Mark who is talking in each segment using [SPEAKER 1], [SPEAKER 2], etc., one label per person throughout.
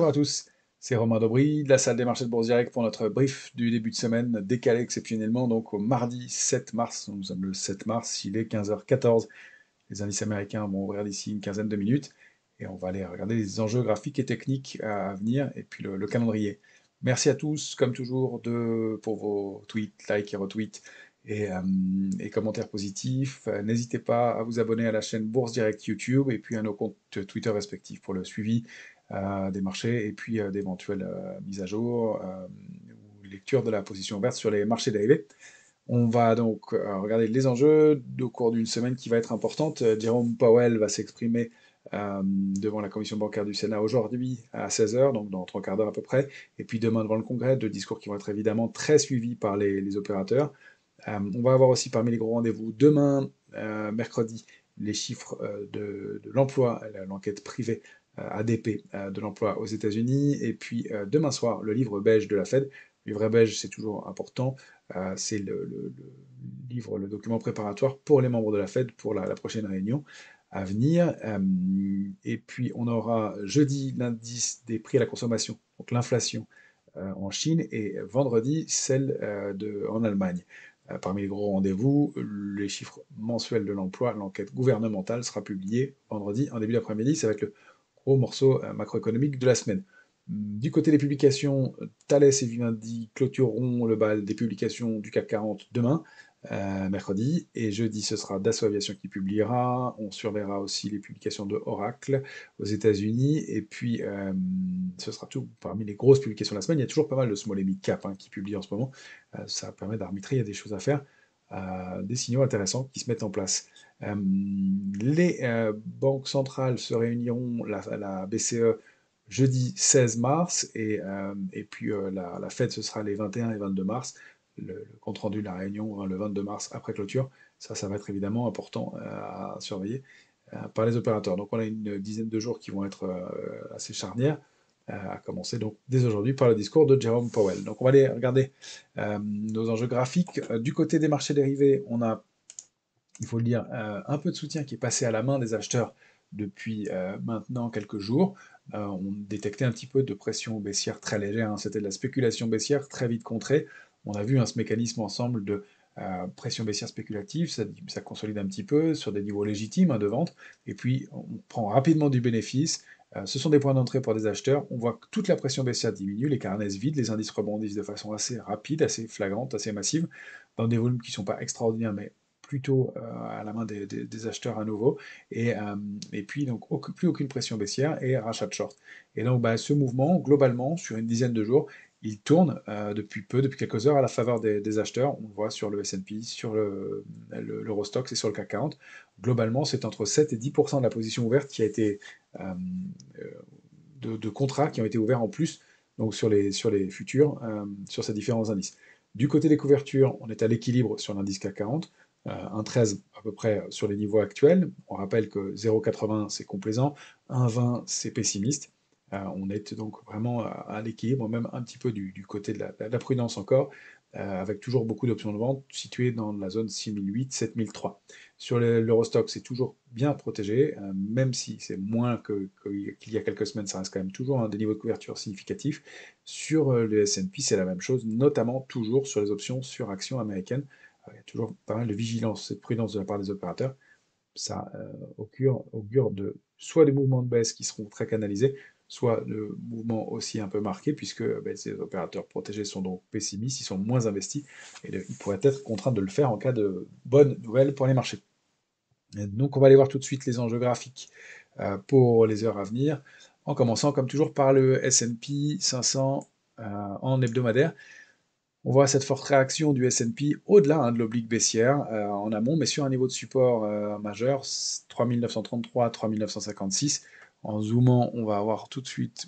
[SPEAKER 1] Bonjour à tous, c'est Romain Daubry de la salle des marchés de Bourse Direct pour notre brief du début de semaine, décalé exceptionnellement donc au mardi 7 mars. Nous sommes le 7 mars, il est 15h14. Les indices américains vont ouvrir d'ici une quinzaine de minutes et on va aller regarder les enjeux graphiques et techniques à venir et puis le calendrier. Merci à tous, comme toujours, pour vos tweets, likes et retweets et commentaires positifs. N'hésitez pas à vous abonner à la chaîne Bourse Direct YouTube et puis à nos comptes Twitter respectifs pour le suivi des marchés et puis d'éventuelles mises à jour ou lecture de la position verte sur les marchés dérivés. On va donc regarder les enjeux au cours d'une semaine qui va être importante. Jérôme Powell va s'exprimer devant la commission bancaire du Sénat aujourd'hui à 16h, donc dans 3 quarts d'heure à peu près, et puis demain devant le Congrès, deux discours qui vont être évidemment très suivis par les opérateurs. On va avoir aussi parmi les gros rendez-vous demain, mercredi, les chiffres de l'emploi, l'enquête privée ADP de l'emploi aux États-Unis, et puis demain soir, le livre beige de la Fed. Le livre beige, c'est toujours important. C'est le livre, le document préparatoire pour les membres de la Fed pour la prochaine réunion à venir. Et puis on aura jeudi l'indice des prix à la consommation, donc l'inflation en Chine, et vendredi celle en Allemagne. Parmi les gros rendez-vous, les chiffres mensuels de l'emploi, l'enquête gouvernementale sera publiée vendredi en début d'après-midi. Ça va être le gros morceau macroéconomique de la semaine. Du côté des publications, Thales et Vivendi clôtureront le bal des publications du CAC 40 demain, mercredi, et jeudi ce sera Dassault Aviation qui publiera. On surveillera aussi les publications de Oracle aux États-Unis, et puis ce sera tout parmi les grosses publications de la semaine. Il y a toujours pas mal de small et mid cap qui publient en ce moment. Ça permet d'arbitrer, il y a des choses à faire, des signaux intéressants qui se mettent en place. Les banques centrales se réuniront, la BCE jeudi 16 mars, et puis la Fed, ce sera les 21 et 22 mars. Le compte-rendu de la réunion, le 22 mars après clôture. Ça va être évidemment important à surveiller par les opérateurs. Donc on a une dizaine de jours qui vont être assez charnières, à commencer donc dès aujourd'hui par le discours de Jerome Powell. Donc on va aller regarder nos enjeux graphiques. Du côté des marchés dérivés, on a, il faut le dire, un peu de soutien qui est passé à la main des acheteurs depuis maintenant quelques jours. On détectait un petit peu de pression baissière très légère, c'était de la spéculation baissière très vite contrée. On a vu ce mécanisme ensemble de pression baissière spéculative, ça consolide un petit peu sur des niveaux légitimes de vente, et puis on prend rapidement du bénéfice. Ce sont des points d'entrée pour des acheteurs. On voit que toute la pression baissière diminue, les carnets se vident, les indices rebondissent de façon assez rapide, assez flagrante, assez massive, dans des volumes qui ne sont pas extraordinaires, mais plutôt à la main des acheteurs à nouveau, et puis donc plus aucune pression baissière et rachat de short. Et donc ce mouvement, globalement, sur une dizaine de jours, il tourne depuis quelques heures à la faveur des acheteurs. On le voit sur le S&P, sur l'Eurostoxx et sur le CAC 40. Globalement, c'est entre 7 et 10% de la position ouverte qui a été de contrats qui ont été ouverts en plus, donc sur les futurs, sur ces différents indices. Du côté des couvertures, on est à l'équilibre sur l'indice CAC 40, 1,13 à peu près sur les niveaux actuels. On rappelle que 0,80 c'est complaisant, 1,20 c'est pessimiste. On est donc vraiment à l'équilibre, même un petit peu du côté de la prudence encore, avec toujours beaucoup d'options de vente situées dans la zone 6008-7003. Sur l'Eurostock, c'est toujours bien protégé, même si c'est moins qu'il y a quelques semaines, ça reste quand même toujours des niveaux de couverture significatifs. Sur le S&P, c'est la même chose, notamment toujours sur les options sur actions américaines. Il y a toujours pas mal de vigilance et de prudence de la part des opérateurs. Ça augure de soit des mouvements de baisse qui seront très canalisés, soit de mouvements aussi un peu marqués, puisque ces opérateurs protégés sont donc pessimistes, ils sont moins investis, et ils pourraient être contraints de le faire en cas de bonnes nouvelles pour les marchés. Et donc on va aller voir tout de suite les enjeux graphiques pour les heures à venir, en commençant comme toujours par le S&P 500 en hebdomadaire. On voit cette forte réaction du S&P au-delà de l'oblique baissière en amont, mais sur un niveau de support majeur, 3933, 3956. En zoomant, on va avoir tout de suite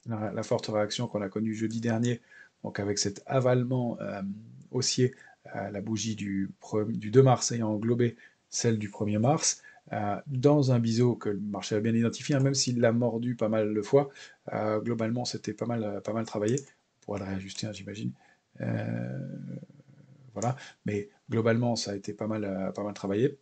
[SPEAKER 1] la forte réaction qu'on a connue jeudi dernier, donc avec cet avalement haussier, la bougie du 2 mars ayant englobé celle du 1er mars, dans un biseau que le marché a bien identifié, même s'il l'a mordu pas mal de fois. Globalement, c'était pas mal travaillé. On pourra le réajuster, j'imagine. Voilà, mais globalement, ça a été pas mal travaillé.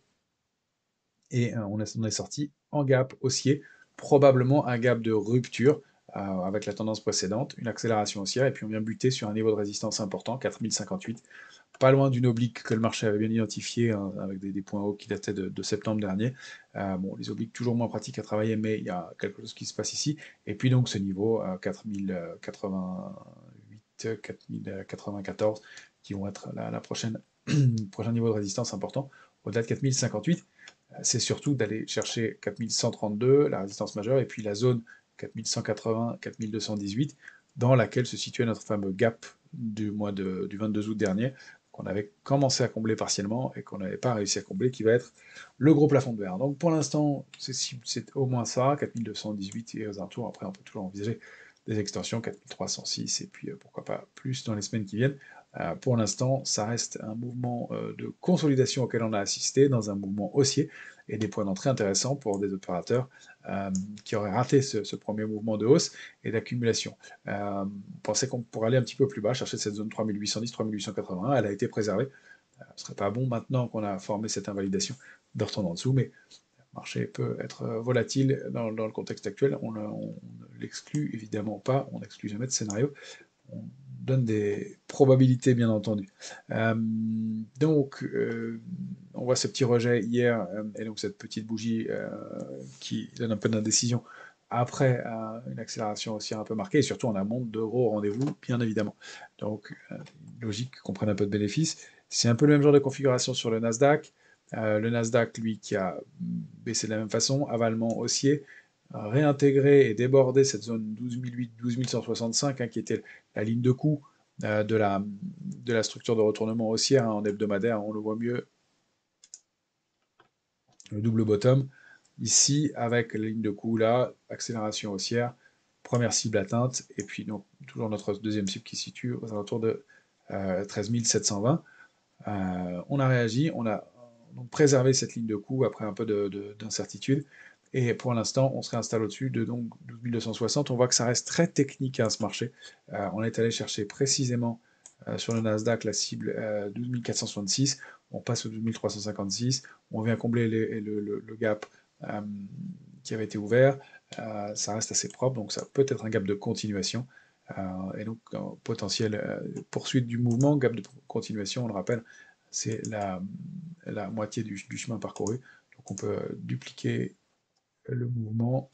[SPEAKER 1] Et on est sorti en gap haussier, probablement un gap de rupture avec la tendance précédente, une accélération haussière, et puis on vient buter sur un niveau de résistance important, 4058, pas loin d'une oblique que le marché avait bien identifiée, hein, avec des points hauts qui dataient de septembre dernier. Bon, les obliques toujours moins pratiques à travailler, mais il y a quelque chose qui se passe ici. Et puis donc ce niveau, 4088, 4094, qui vont être la prochaine prochain niveau de résistance important, au-delà de 4058. C'est surtout d'aller chercher 4132, la résistance majeure, et puis la zone 4180, 4218, dans laquelle se situait notre fameux gap du 22 août dernier, qu'on avait commencé à combler partiellement et qu'on n'avait pas réussi à combler, qui va être le gros plafond de verre. Donc pour l'instant, c'est au moins ça, 4218 et aux alentours. Après, on peut toujours envisager des extensions, 4306, et puis pourquoi pas plus dans les semaines qui viennent. Pour l'instant, ça reste un mouvement de consolidation auquel on a assisté, dans un mouvement haussier, et des points d'entrée intéressants pour des opérateurs qui auraient raté ce premier mouvement de hausse et d'accumulation. On pensait qu'on pourrait aller un petit peu plus bas, chercher cette zone 3810, 3881, elle a été préservée. Ce serait pas bon maintenant qu'on a formé cette invalidation de retourner en dessous, mais le marché peut être volatile dans le contexte actuel. On ne l'exclut évidemment pas, on n'exclut jamais de scénario. On donne des probabilités, bien entendu. Donc, on voit ce petit rejet hier, et donc cette petite bougie qui donne un peu d'indécision après une accélération aussi un peu marquée, et surtout en amont de gros rendez-vous, bien évidemment. Donc, logique qu'on prenne un peu de bénéfice. C'est un peu le même genre de configuration sur le Nasdaq. Le Nasdaq, lui, qui a baissé de la même façon, avalement haussier, réintégrer et déborder cette zone 12008, 12165, hein, qui était la ligne de coup de la structure de retournement haussière, hein, en hebdomadaire, on le voit mieux, le double bottom, ici, avec la ligne de coup là, accélération haussière, première cible atteinte, et puis donc toujours notre deuxième cible qui se situe aux alentours de 13 720. On a réagi, on a donc préservé cette ligne de coup après un peu d'incertitude, et pour l'instant, on se réinstalle au-dessus de donc 12 260. On voit que ça reste très technique, hein, ce marché. On est allé chercher précisément sur le Nasdaq la cible 12 466. On passe au 12 356. On vient combler le gap qui avait été ouvert. Ça reste assez propre, donc ça peut être un gap de continuation. Et donc, potentielle poursuite du mouvement, gap de continuation, on le rappelle, c'est la moitié du chemin parcouru. Donc, on peut dupliquer le mouvement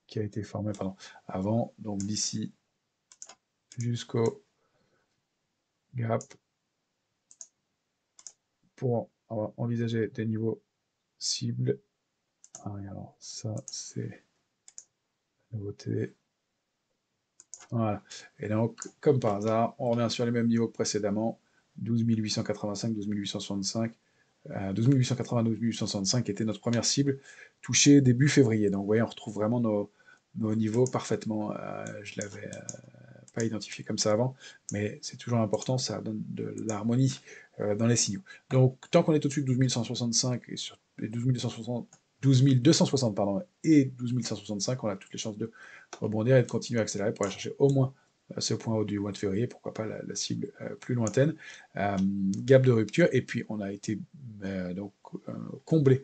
[SPEAKER 1] qui a été formé avant, donc d'ici jusqu'au gap, pour envisager des niveaux cibles. Alors ça, c'est la nouveauté. Voilà. Et donc, comme par hasard, on revient sur les mêmes niveaux que précédemment, 12 885, 12 865. 12 880, 12 865 était notre première cible, touchée début février. Donc vous voyez, on retrouve vraiment nos niveaux parfaitement. Je l'avais pas identifié comme ça avant, mais c'est toujours important, ça donne de l'harmonie dans les signaux. Donc tant qu'on est au-dessus de 12 165 et sur les 12 260, 12 260 pardon, et 12 165, on a toutes les chances de rebondir et de continuer à accélérer pour aller chercher au moins ce point haut du mois de février, pourquoi pas la cible plus lointaine. Gap de rupture, et puis on a été donc comblé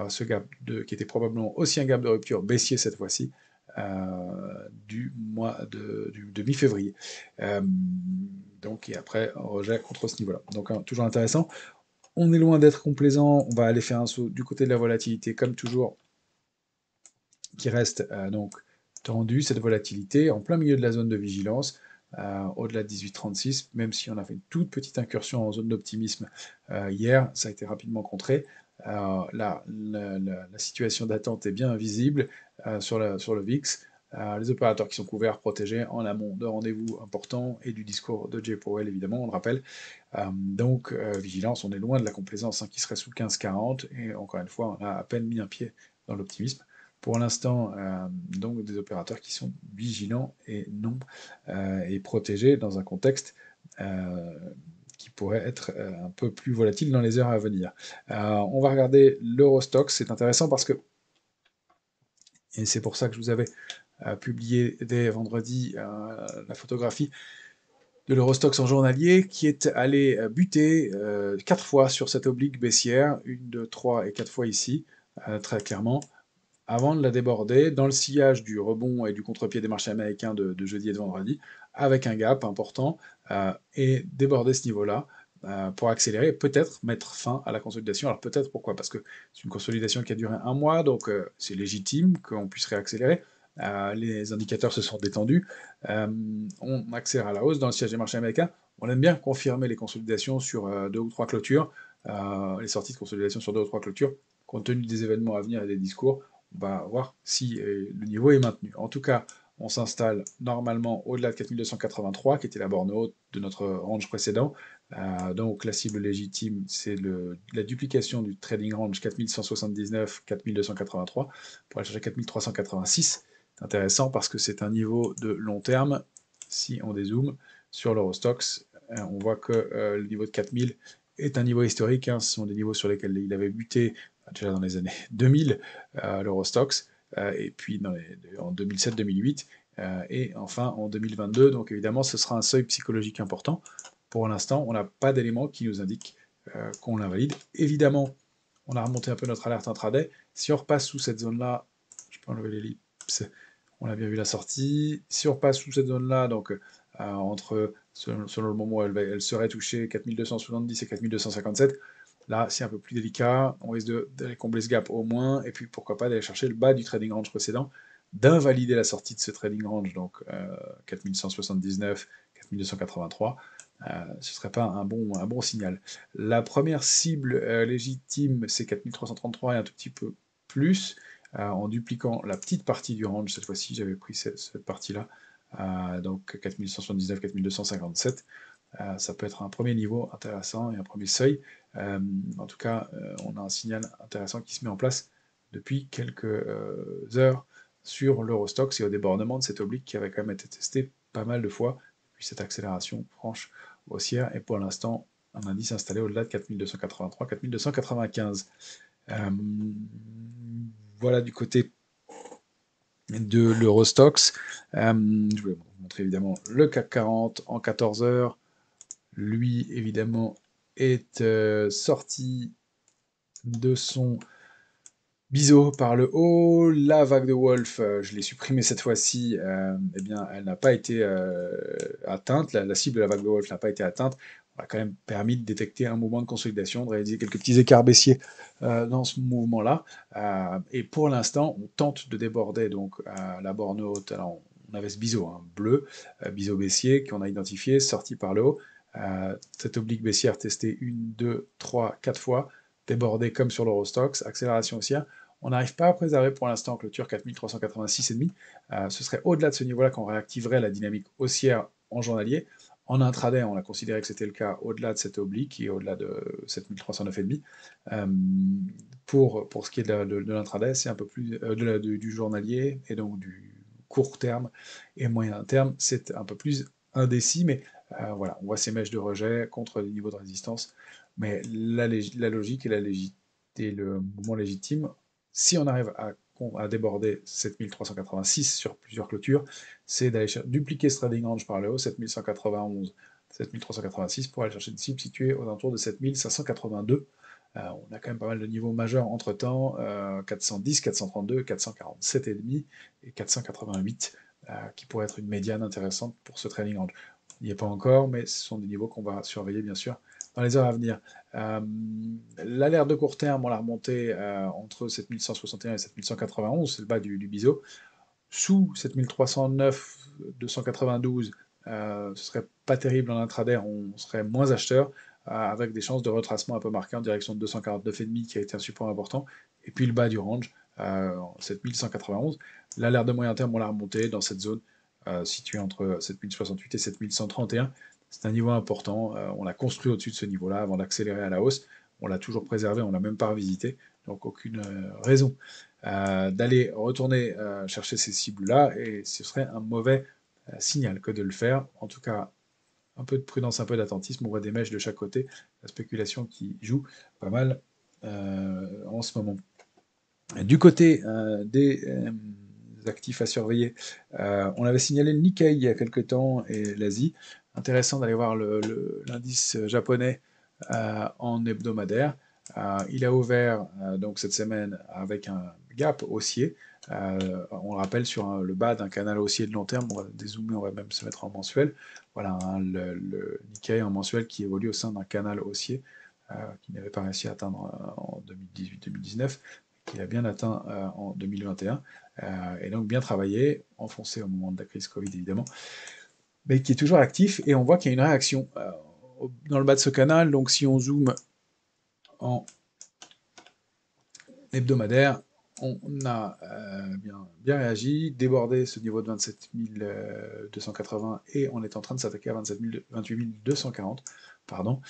[SPEAKER 1] ce gap qui était probablement aussi un gap de rupture baissier cette fois-ci, du mois de mi-février. Donc, et après, un rejet contre ce niveau-là. Donc, toujours intéressant. On est loin d'être complaisant. On va aller faire un saut du côté de la volatilité, comme toujours, qui reste donc tendu, cette volatilité, en plein milieu de la zone de vigilance, au-delà de 18,36, même si on a fait une toute petite incursion en zone d'optimisme hier, ça a été rapidement contré. Là, la situation d'attente est bien visible sur le VIX. Les opérateurs qui sont couverts, protégés en amont de rendez-vous importants et du discours de Jay Powell, évidemment, on le rappelle. Donc, vigilance, on est loin de la complaisance, hein, qui serait sous 15,40, et encore une fois, on a à peine mis un pied dans l'optimisme. Pour l'instant, donc des opérateurs qui sont vigilants et non et protégés dans un contexte qui pourrait être un peu plus volatile dans les heures à venir. On va regarder l'Eurostoxx, c'est intéressant parce que, et c'est pour ça que je vous avais publié dès vendredi la photographie de l'Eurostoxx en journalier, qui est allé buter 4 fois sur cette oblique baissière, 1, 2, 3 et 4 fois ici, très clairement. avant de la déborder dans le sillage du rebond et du contre-pied des marchés américains de jeudi et de vendredi, avec un gap important, et déborder ce niveau-là pour accélérer, peut-être mettre fin à la consolidation. Alors peut-être pourquoi? Parce que c'est une consolidation qui a duré un mois, donc c'est légitime qu'on puisse réaccélérer. Les indicateurs se sont détendus. On accélère à la hausse dans le siège des marchés américains. On aime bien confirmer les consolidations sur 2 ou 3 clôtures, les sorties de consolidation sur 2 ou 3 clôtures, compte tenu des événements à venir et des discours. On va voir si le niveau est maintenu. En tout cas, on s'installe normalement au-delà de 4283, qui était la borne haute de notre range précédent. Donc la cible légitime, c'est la duplication du trading range 4179-4283 pour aller chercher 4386. C'est intéressant parce que c'est un niveau de long terme. Si on dézoome sur l'Eurostoxx, on voit que le niveau de 4000 est un niveau historique. Ce sont des niveaux sur lesquels il avait buté déjà dans les années 2000, l'Eurostoxx, et puis en 2007-2008, et enfin en 2022. Donc évidemment, ce sera un seuil psychologique important. Pour l'instant, on n'a pas d'éléments qui nous indiquent qu'on l'invalide. Évidemment, on a remonté un peu notre alerte intraday. Si on repasse sous cette zone-là, je peux enlever l'ellipse, on a bien vu la sortie. Si on repasse sous cette zone-là, donc selon le moment où elle serait touchée 4270 et 4257, là, c'est un peu plus délicat. On risque d'aller combler ce gap au moins, et puis pourquoi pas d'aller chercher le bas du trading range précédent, d'invalider la sortie de ce trading range, donc 4179, 4283. Ce ne serait pas un bon signal. La première cible légitime, c'est 4333 et un tout petit peu plus, en dupliquant la petite partie du range. Cette fois-ci, j'avais pris cette partie-là, donc 4179, 4257. Ça peut être un premier niveau intéressant et un premier seuil. En tout cas, on a un signal intéressant qui se met en place depuis quelques heures sur l'Eurostoxx et au débordement de cette oblique qui avait quand même été testé pas mal de fois depuis cette accélération franche haussière, et pour l'instant, un indice installé au-delà de 4283, 4295. Voilà du côté de l'Eurostoxx. Je vais vous montrer évidemment le CAC 40 en 14 heures. Lui, évidemment, est sorti de son biseau par le haut. La vague de Wolf, je l'ai supprimée cette fois-ci, eh bien, elle n'a pas été atteinte. La cible de la vague de Wolf n'a pas été atteinte. On a quand même permis de détecter un mouvement de consolidation, de réaliser quelques petits écarts baissiers dans ce mouvement-là. Et pour l'instant, on tente de déborder donc la borne haute. Alors, on avait ce biseau bleu, biseau baissier, qu'on a identifié, sorti par le haut. Cette oblique baissière testée 1, 2, 3, 4 fois, débordée comme sur l'Eurostoxx, accélération haussière. On n'arrive pas à préserver pour l'instant en clôture 4386,5. Ce serait au-delà de ce niveau-là qu'on réactiverait la dynamique haussière en journalier. En intraday, on a considéré que c'était le cas au-delà de cette oblique et au-delà de 7309,5. Pour ce qui est de l'intraday, c'est un peu plus du journalier et donc du court terme et moyen terme, c'est un peu plus indécis, mais voilà, on voit ces mèches de rejet contre les niveaux de résistance. Mais la logique et le mouvement légitime, si on arrive à déborder 7386 sur plusieurs clôtures, c'est d'aller dupliquer ce trading range par le haut, 7191, 7386, pour aller chercher une cible située aux alentours de 7582. On a quand même pas mal de niveaux majeurs entre temps, 410, 432, 447,5 et 488, qui pourraient être une médiane intéressante pour ce trading range. Il n'y est pas encore, mais ce sont des niveaux qu'on va surveiller bien sûr dans les heures à venir. L'alerte de court terme, on l'a remonté entre 7161 et 7191, c'est le bas du biseau. Sous 7309, 292, ce serait pas terrible en intraday, on serait moins acheteur, avec des chances de retracement un peu marquées en direction de 249,5 qui a été un support important, et puis le bas du range, 7191. L'alerte de moyen terme, on l'a remonté dans cette zone située entre 7068 et 7131. C'est un niveau important, on l'a construit au-dessus de ce niveau-là avant d'accélérer à la hausse. On l'a toujours préservé, on l'a même pas revisité, donc aucune raison d'aller retourner chercher ces cibles-là, et ce serait un mauvais signal que de le faire. En tout cas, un peu de prudence, un peu d'attentisme, on voit des mèches de chaque côté, la spéculation qui joue pas mal en ce moment. Du côté des actifs à surveiller, on avait signalé le Nikkei il y a quelques temps et l'Asie. Intéressant d'aller voir l'indice japonais en hebdomadaire. Il a ouvert donc cette semaine avec un gap haussier. On le rappelle sur le bas d'un canal haussier de long terme, on va dézoomer, on va même se mettre en mensuel. Voilà, hein, le Nikkei en mensuel qui évolue au sein d'un canal haussier qu'il n'avait pas réussi à atteindre en 2018-2019, qu'il a bien atteint en 2021, et donc bien travaillé, enfoncé au moment de la crise Covid évidemment, mais qui est toujours actif, et on voit qu'il y a une réaction dans le bas de ce canal. Donc si on zoome en hebdomadaire, on a bien réagi, débordé ce niveau de 27 280 et on est en train de s'attaquer à 28 240, pardon,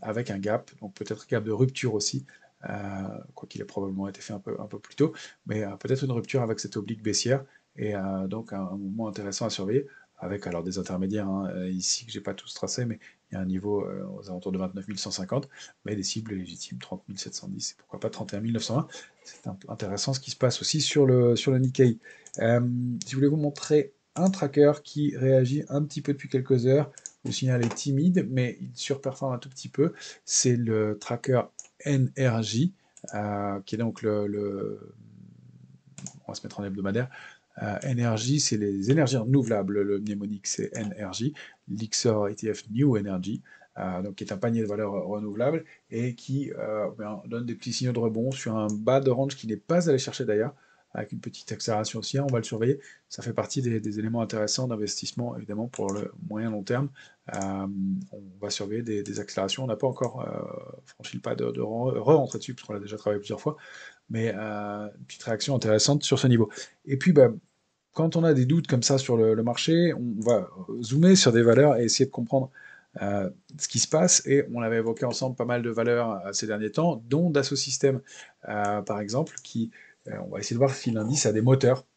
[SPEAKER 1] avec un gap, donc peut-être gap de rupture aussi, quoi qu'il ait probablement été fait un peu plus tôt, mais peut-être une rupture avec cette oblique baissière, et donc un mouvement intéressant à surveiller, avec alors des intermédiaires ici que j'ai pas tous tracés, mais il y a un niveau aux alentours de 29 150, mais des cibles légitimes, 30 710, et pourquoi pas 31 920. C'est intéressant ce qui se passe aussi sur le Nikkei. Si je voulais vous montrer un tracker qui réagit un petit peu depuis quelques heures, le signal est timide, mais il surperforme un tout petit peu, c'est le tracker NRJ, qui est donc on va se mettre en hebdomadaire. Energy, c'est les énergies renouvelables. Le mnémonique, c'est NRJ. L'Ixor ETF New Energy, donc qui est un panier de valeurs renouvelables et qui donne des petits signaux de rebond sur un bas de range qui n'est pas allé chercher d'ailleurs, avec une petite accélération aussi. On va le surveiller. Ça fait partie des éléments intéressants d'investissement, évidemment, pour le moyen long terme. On va surveiller des accélérations. On n'a pas encore franchi le pas de re-rentrer dessus, parce qu'on l'a déjà travaillé plusieurs fois, mais une petite réaction intéressante sur ce niveau. Et puis, bah, quand on a des doutes comme ça sur le marché, on va zoomer sur des valeurs et essayer de comprendre ce qui se passe. Et on avait évoqué ensemble pas mal de valeurs ces derniers temps, dont Dassault Systèmes, par exemple, qui, on va essayer de voir si l'indice a des moteurs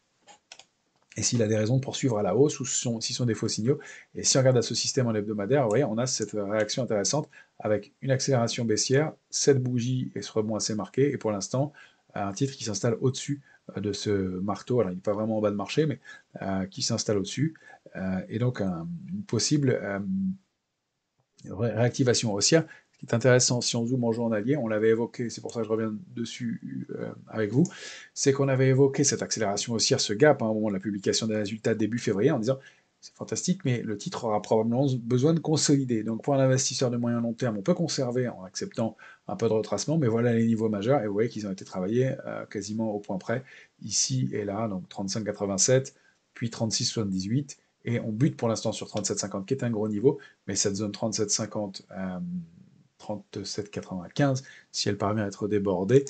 [SPEAKER 1] et s'il a des raisons de poursuivre à la hausse ou s'ils sont des faux signaux. Et si on regarde Dassault Systèmes en hebdomadaire, vous voyez, on a cette réaction intéressante avec une accélération baissière, cette bougie et ce rebond assez marqué, et pour l'instant, un titre qui s'installe au-dessus de ce marteau, alors il n'est pas vraiment en bas de marché, mais qui s'installe au-dessus, et donc une possible réactivation haussière. Ce qui est intéressant, si on zoome en journalier, on l'avait évoqué, c'est pour ça que je reviens dessus avec vous, c'est qu'on avait évoqué cette accélération haussière, ce gap, au moment de la publication des résultats début février, en disant c'est fantastique, mais le titre aura probablement besoin de consolider. Donc pour un investisseur de moyen long terme, on peut conserver en acceptant un peu de retracement, mais voilà les niveaux majeurs, et vous voyez qu'ils ont été travaillés quasiment au point près, ici et là, donc 35,87, puis 36,78, et on bute pour l'instant sur 37,50, qui est un gros niveau, mais cette zone 37,50, 37,95, si elle parvient à être débordée,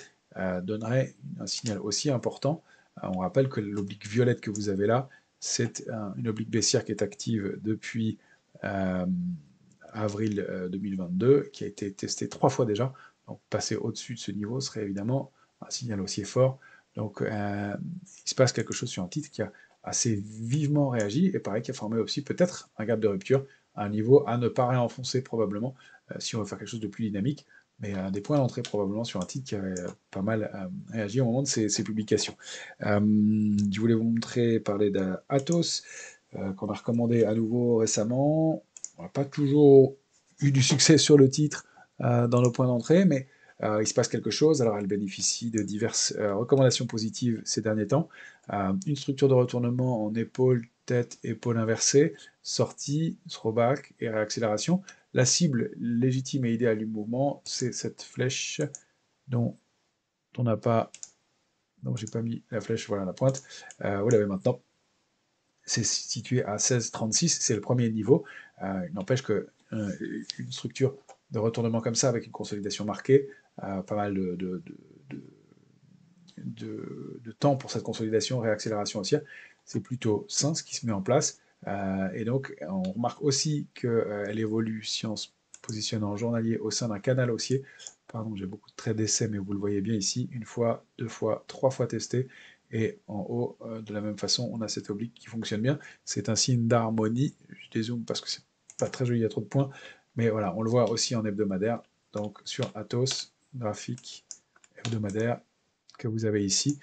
[SPEAKER 1] donnerait un signal aussi important. On rappelle que l'oblique violette que vous avez là, c'est une oblique baissière qui est active depuis avril 2022, qui a été testée 3 fois déjà. Donc passer au-dessus de ce niveau serait évidemment un signal haussier fort. Donc il se passe quelque chose sur un titre qui a assez vivement réagi, et pareil, qui a formé aussi peut-être un gap de rupture, à un niveau à ne pas réenfoncer probablement, si on veut faire quelque chose de plus dynamique, mais des points d'entrée probablement sur un titre qui avait pas mal réagi au moment de ses publications. Je voulais vous montrer, parler d'Atos, qu'on a recommandé à nouveau récemment. On n'a pas toujours eu du succès sur le titre dans nos points d'entrée, mais il se passe quelque chose. Alors elle bénéficie de diverses recommandations positives ces derniers temps. Une structure de retournement en épaule, tête, épaule inversée, sortie, throwback et réaccélération. La cible légitime et idéale du mouvement, c'est cette flèche dont on n'a pas... Donc j'ai pas mis la flèche, voilà la pointe. Vous l'avez maintenant. C'est situé à 16,36, c'est le premier niveau. Il n'empêche que une structure de retournement comme ça, avec une consolidation marquée, pas mal de temps pour cette consolidation, réaccélération haussière, c'est plutôt sain ce qui se met en place. Et donc, on remarque aussi qu'elle évolue, si on se positionne en journalier, au sein d'un canal haussier. Pardon, j'ai beaucoup de traits d'essai, mais vous le voyez bien ici, une fois, deux fois, trois fois testé. Et en haut, de la même façon, on a cette oblique qui fonctionne bien. C'est un signe d'harmonie. Je dézoome parce que c'est pas très joli, il y a trop de points. Mais voilà, on le voit aussi en hebdomadaire. Donc sur Atos, graphique hebdomadaire, que vous avez ici.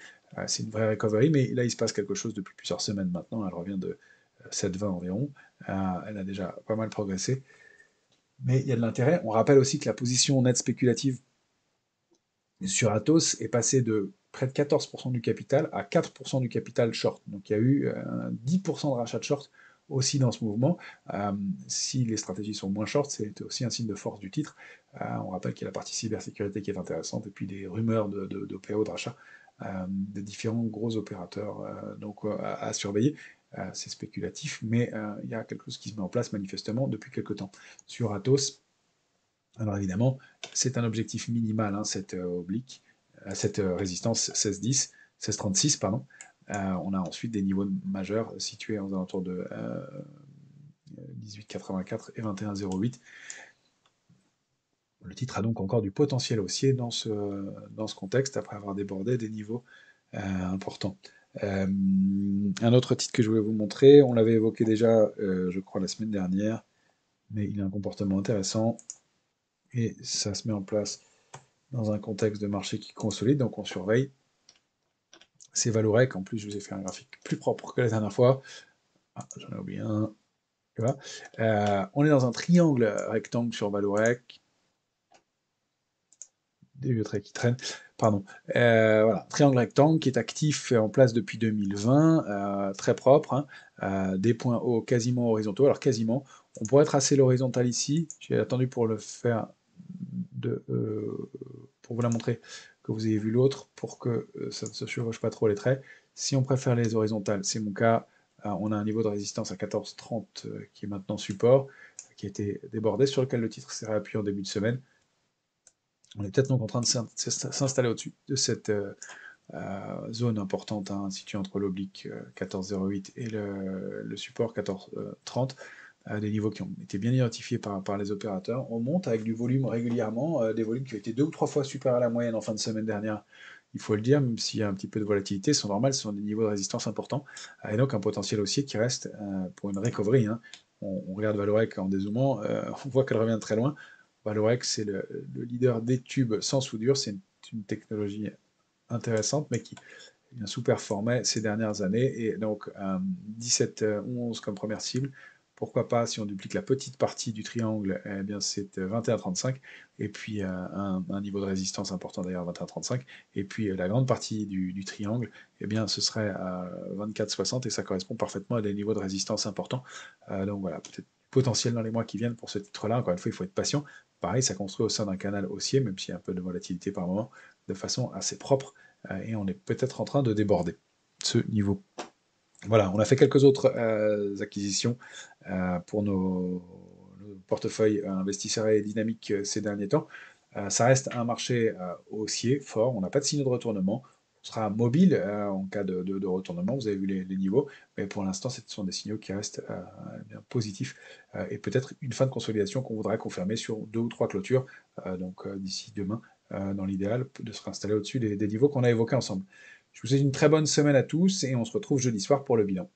[SPEAKER 1] C'est une vraie recovery, mais là, il se passe quelque chose depuis plusieurs semaines maintenant. Elle revient de 7,20 environ. Elle a déjà pas mal progressé, mais il y a de l'intérêt. On rappelle aussi que la position nette spéculative sur Atos est passé de près de 14% du capital à 4% du capital short. Donc il y a eu 10% de rachat de short aussi dans ce mouvement. Euh, Si les stratégies sont moins short, c'est aussi un signe de force du titre. On rappelle qu'il y a la partie cybersécurité qui est intéressante, et puis des rumeurs d'OPO, de rachat de différents gros opérateurs donc, à surveiller. C'est spéculatif, mais il y a quelque chose qui se met en place manifestement depuis quelque temps. Sur Atos, alors évidemment, c'est un objectif minimal, hein, cette oblique, cette résistance 16-10, 16-36, pardon. On a ensuite des niveaux majeurs situés aux alentours de 18,84 et 21,08. Le titre a donc encore du potentiel haussier dans ce contexte, après avoir débordé des niveaux importants. Un autre titre que je voulais vous montrer, on l'avait évoqué déjà, je crois, la semaine dernière, mais il a un comportement intéressant, et ça se met en place dans un contexte de marché qui consolide, donc on surveille. C'est Valorec, en plus je vous ai fait un graphique plus propre que la dernière fois. Ah, j'en ai oublié un. Voilà. On est dans un triangle rectangle sur Valorec. Des vieux traits qui traînent. Pardon. Voilà, triangle rectangle qui est actif en place depuis 2020, très propre, hein. Des points hauts quasiment horizontaux. Alors quasiment, on pourrait tracer l'horizontale ici. J'ai attendu pour le faire pour vous la montrer, que vous ayez vu l'autre, pour que ça ne se chevauche pas trop les traits. Si on préfère les horizontales, c'est mon cas. On a un niveau de résistance à 14,30 qui est maintenant support, qui a été débordé, sur lequel le titre s'est réappuyé en début de semaine. On est peut-être donc en train de s'installer au-dessus de cette zone importante, hein, située entre l'oblique 14,08 et le support 14,30. Des niveaux qui ont été bien identifiés par les opérateurs. On monte avec du volume régulièrement, des volumes qui ont été 2 ou 3 fois supérieurs à la moyenne en fin de semaine dernière. Il faut le dire, même s'il y a un petit peu de volatilité, c'est normal, ce sont des niveaux de résistance importants, et donc un potentiel haussier qui reste pour une recovery, hein. On regarde Valorec en dézoomant, on voit qu'elle revient de très loin. Valorec, c'est le leader des tubes sans soudure, c'est une technologie intéressante, mais qui bien sous-performait ces dernières années, et donc 17,11 comme première cible. Pourquoi pas, si on duplique la petite partie du triangle, eh bien c'est 21,35, et puis un niveau de résistance important d'ailleurs, 21,35, et puis la grande partie du triangle, eh bien ce serait à 24,60, et ça correspond parfaitement à des niveaux de résistance importants. Donc voilà, peut-être potentiel dans les mois qui viennent pour ce titre-là. Encore une fois, il faut être patient. Pareil, ça construit au sein d'un canal haussier, même s'il y a un peu de volatilité par moment, de façon assez propre, et on est peut-être en train de déborder ce niveau. Voilà, on a fait quelques autres acquisitions pour nos portefeuilles investisseurs et dynamiques ces derniers temps. Ça reste un marché haussier, fort, on n'a pas de signaux de retournement. On sera mobile en cas de retournement, vous avez vu les niveaux, mais pour l'instant, ce sont des signaux qui restent bien positifs, et peut-être une fin de consolidation qu'on voudrait confirmer sur 2 ou 3 clôtures, donc d'ici demain, dans l'idéal, de se réinstaller au-dessus des niveaux qu'on a évoqués ensemble. Je vous souhaite une très bonne semaine à tous, et on se retrouve jeudi soir pour le bilan.